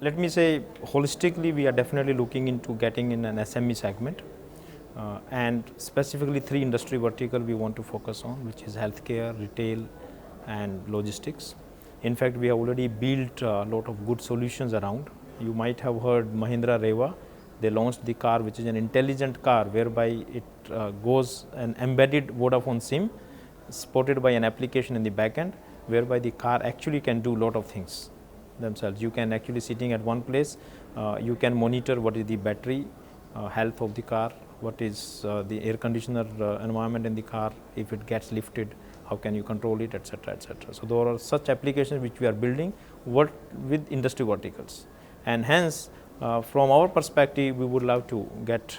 Let me say holistically, we are definitely looking into getting in an SME segment, and specifically 3 industry vertical we want to focus on, which is healthcare, retail, and logistics. In fact, we have already built a lot of good solutions around. You might have heard Mahindra Reva. They launched the car, which is an intelligent car, whereby it goes an embedded Vodafone SIM, supported by an application in the back end, whereby the car actually can do a lot of things themselves. You can actually sitting at one place, you can monitor what is the battery health of the car, what is the air conditioner environment in the car, if it gets lifted, how can you control it, etc., etc. So there are such applications which we are building with industry verticals, and hence from our perspective we would love to get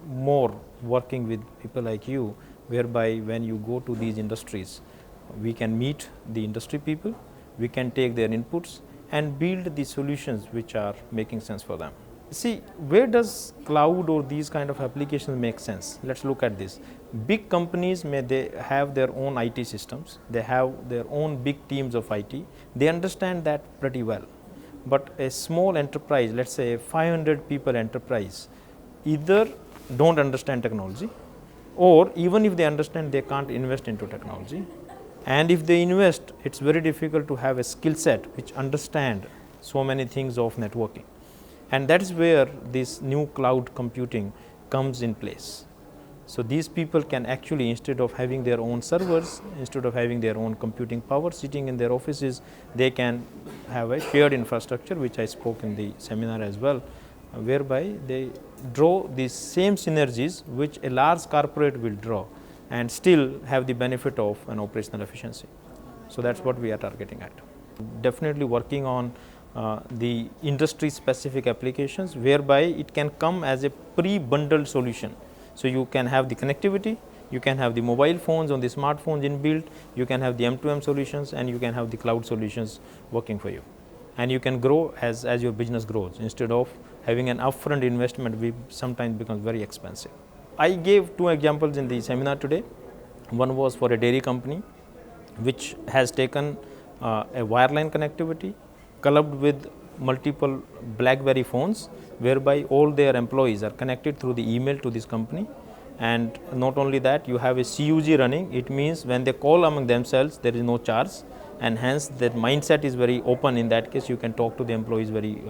more working with people like you, whereby when you go to these industries, we can meet the industry people, we can take their inputs and build the solutions which are making sense for them. See, where does cloud or these kind of applications make sense? Let's look at this. Big companies they have their own IT systems, they have their own big teams of IT, they understand that pretty well. But a small enterprise, let's say a 500 people enterprise, either don't understand technology, or even if they understand, they can't invest into technology. And if they invest, it's very difficult to have a skill set which understand so many things of networking. And that is where this new cloud computing comes in place. So these people can actually, instead of having their own servers, instead of having their own computing power sitting in their offices, they can have a shared infrastructure, which I spoke in the seminar as well, whereby they draw these same synergies which a large corporate will draw, and still have the benefit of an operational efficiency. So that's what we are targeting at. Definitely working on the industry specific applications, whereby it can come as a pre-bundled solution. So you can have the connectivity, you can have the mobile phones on the smartphones inbuilt, you can have the M2M solutions, and you can have the cloud solutions working for you. And you can grow as your business grows, instead of having an upfront investment which sometimes becomes very expensive. I gave 2 examples in the seminar today. One was for a dairy company which has taken a wireline connectivity clubbed with multiple BlackBerry phones, whereby all their employees are connected through the email to this company. And not only that, you have a CUG running. It means when they call among themselves, there is no charge, and hence that mindset is very open. In that case, you can talk to the employees very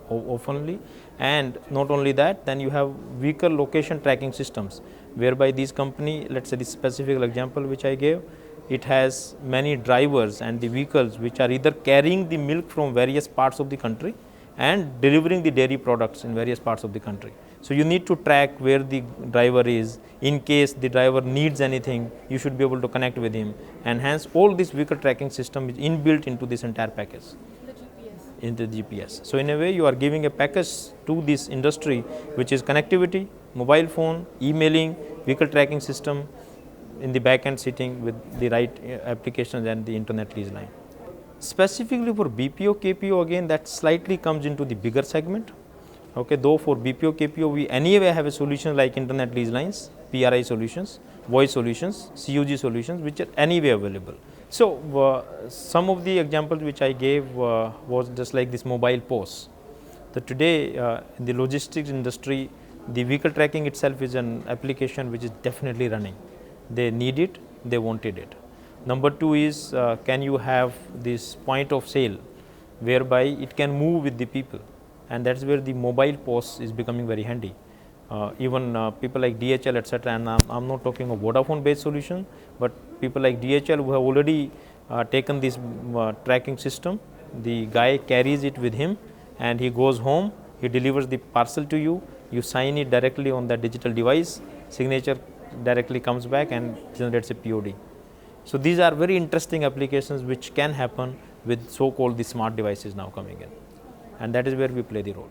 openly. And not only that, then you have vehicle location tracking systems, whereby these company, let's say this specific example which I gave, it has many drivers and the vehicles which are either carrying the milk from various parts of the country and delivering the dairy products in various parts of the country. So you need to track where the driver is. In case the driver needs anything, you should be able to connect with him, and hence all this vehicle tracking system is inbuilt into this entire package. Into the GPS. So in a way, you are giving a package to this industry, which is connectivity, mobile phone, emailing, vehicle tracking system, in the back end sitting with the right applications and the internet lease line. Specifically for BPO, KPO, again that slightly comes into the bigger segment. Okay, though for BPO, KPO, we anyway have a solution like internet lease lines, PRI solutions, voice solutions, CUG solutions, which are anyway available. So some of the examples which I gave was just like this mobile POS. So today in the logistics industry, the vehicle tracking itself is an application which is definitely running. They need it, they wanted it. Number 2 is can you have this point of sale, whereby it can move with the people, and that's where the mobile POS is becoming very handy. Even people like DHL, etc., and I'm not talking of Vodafone based solution, but people like DHL who have already taken this tracking system. The guy carries it with him and he goes home, he delivers the parcel to you, you sign it directly on that digital device, signature directly comes back and generates a POD. So these are very interesting applications which can happen with so-called the smart devices now coming in, and that is where we play the role.